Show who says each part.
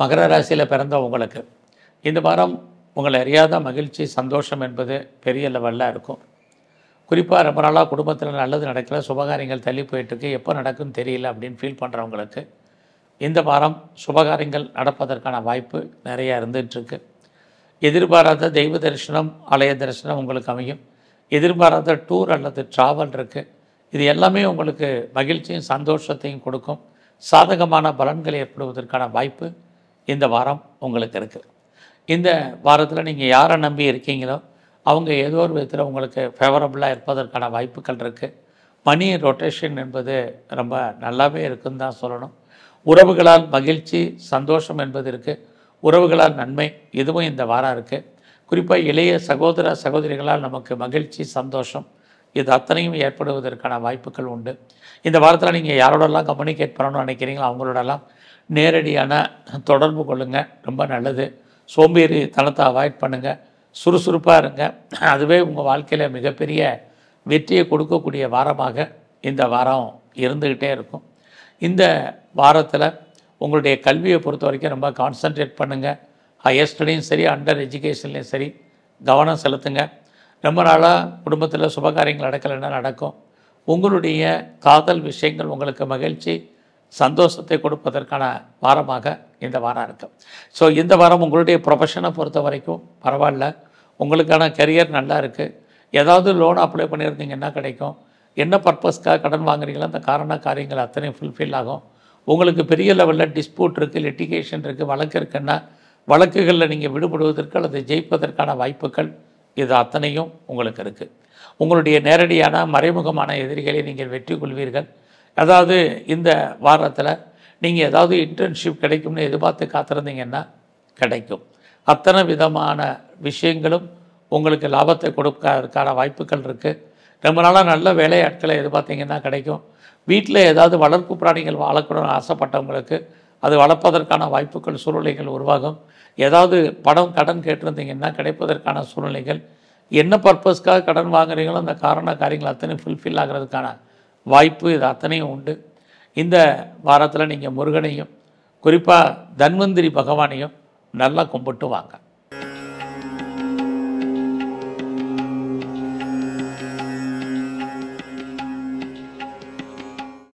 Speaker 1: மகர ராசியில் பிறந்த உங்களுக்கு இந்த வாரம் உங்களை அறியாத மகிழ்ச்சி சந்தோஷம் என்பது பெரிய லெவலில் இருக்கும். குறிப்பாக ரொம்ப நாளாக குடும்பத்தில் நல்லது நடக்கல, சுபகாரியங்கள் தள்ளி போயிட்டுருக்கு, எப்போ நடக்குன்னு தெரியல அப்படின்னு ஃபீல் பண்ணுறவங்களுக்கு இந்த வாரம் சுபகாரியங்கள் நடப்பதற்கான வாய்ப்பு நிறையா இருந்துகிட்ருக்கு. எதிர்பாராத தெய்வ தரிசனம், ஆலய தரிசனம் உங்களுக்கு அமையும். எதிர்பாராத டூர் அல்லது ட்ராவல் இருக்குது. இது எல்லாமே உங்களுக்கு மகிழ்ச்சியும் சந்தோஷத்தையும் கொடுக்கும். சாதகமான பலன்கள் ஏற்படுவதற்கான வாய்ப்பு இந்த வாரம் உங்களுக்கு இருக்குது. இந்த வாரத்தில் நீங்கள் யாரை நம்பி இருக்கீங்களோ அவங்க ஏதோ ஒரு விதத்தில் உங்களுக்கு ஃபேவரபுளாக இருப்பதற்கான வாய்ப்புகள் இருக்குது. மணி ரொட்டேஷன் என்பது ரொம்ப நல்லாவே இருக்குன்னு தான் சொல்லணும். உறவுகளால் மகிழ்ச்சி சந்தோஷம் என்பது இருக்குது. உறவுகளால் நன்மை இதுவும் இந்த வாரம் இருக்குது. குறிப்பாக இளைய சகோதர சகோதரிகளால் நமக்கு மகிழ்ச்சி சந்தோஷம் இது அத்தனையும் ஏற்படுவதற்கான வாய்ப்புகள் உண்டு. இந்த வாரத்தில் நீங்கள் யாரோடலாம் கம்யூனிகேட் பண்ணணும்னு நினைக்கிறீங்களோ அவங்களோடலாம் நேரடியான தொடர்பு கொள்ளுங்கள், ரொம்ப நல்லது. சோம்பேறி தனத்தை அவாய்ட் பண்ணுங்கள், சுறுசுறுப்பாக இருங்க. அதுவே உங்கள் வாழ்க்கையில் மிகப்பெரிய வெற்றியை கொடுக்கக்கூடிய வாரமாக இந்த வாரம் இருந்துக்கிட்டே இருக்கும். இந்த வாரத்தில் உங்களுடைய கல்வியை பொறுத்த வரைக்கும் ரொம்ப கான்சன்ட்ரேட் பண்ணுங்கள். ஹையர் ஸ்டடியும் சரி, அண்டர் எஜுகேஷன்லேயும் சரி கவனம் செலுத்துங்க. ரொம்ப நாளாக குடும்பத்தில் சுபகாரியங்கள் நடக்கலைன்னா நடக்கும். உங்களுடைய காதல் விஷயங்கள் உங்களுக்கு மகிழ்ச்சி சந்தோஷத்தை கொடுப்பதற்கான வாரமாக இந்த வாரம் இருக்குது. ஸோ இந்த வாரம் உங்களுடைய ப்ரொஃபஷனை பொறுத்த வரைக்கும் பரவாயில்ல, உங்களுக்கான கரியர் நல்லா இருக்குது. ஏதாவது லோன் அப்ளை பண்ணியிருந்தீங்கன்னா கிடைக்கும். என்ன பர்பஸ்க்காக கடன் வாங்குறீங்களோ அந்த காரியங்கள் அத்தனையும் ஃபுல்ஃபில் ஆகும். உங்களுக்கு பெரிய லெவலில் டிஸ்பியூட் இருக்குது, லிட்டிகேஷன் இருக்குது, வழக்கு இருக்குன்னா வழக்குகளில் நீங்கள் விடுபடுவதற்கு அல்லது ஜெயிப்பதற்கான வாய்ப்புகள் இது அத்தனையும் உங்களுக்கு இருக்குது. உங்களுடைய நேரடியான மறைமுகமான எதிரிகளை நீங்கள் வெற்றி கொள்வீர்கள். அதாவது இந்த வாரத்தில் நீங்கள் ஏதாவது இன்டர்ன்ஷிப் கிடைக்கும்னு எதிர்பார்த்து காத்திருந்தீங்கன்னா கிடைக்கும். அத்தனை விதமான விஷயங்களும் உங்களுக்கு லாபத்தை கொடுக்கறதுக்கான வாய்ப்புகள் இருக்குது. ரொம்ப நாளாக நல்ல வேலையாட்களை எதிர்பார்த்தீங்கன்னா கிடைக்கும். வீட்டில் ஏதாவது வளர்ப்பு பிராணிகள் வாழக்கூடன்னு ஆசைப்பட்டவங்களுக்கு அது வளர்ப்பதற்கான வாய்ப்புகள் சூழ்நிலைகள் உருவாகும். ஏதாவது பணம் கடன் கேட்டிருந்தீங்கன்னா கிடைப்பதற்கான சூழ்நிலைகள், என்ன பர்பஸ்க்காக கடன் வாங்குறீங்களோ அந்த காரியங்கள் அத்தனையும் ஃபுல்ஃபில் ஆகிறதுக்கான வாய்ப்பு இது அத்தனையும் உண்டு. இந்த வாரத்தில் நீங்கள் முருகனையும் குறிப்பாக தன்வந்திரி பகவானையும் நல்லா கும்பிட்டு வாங்க.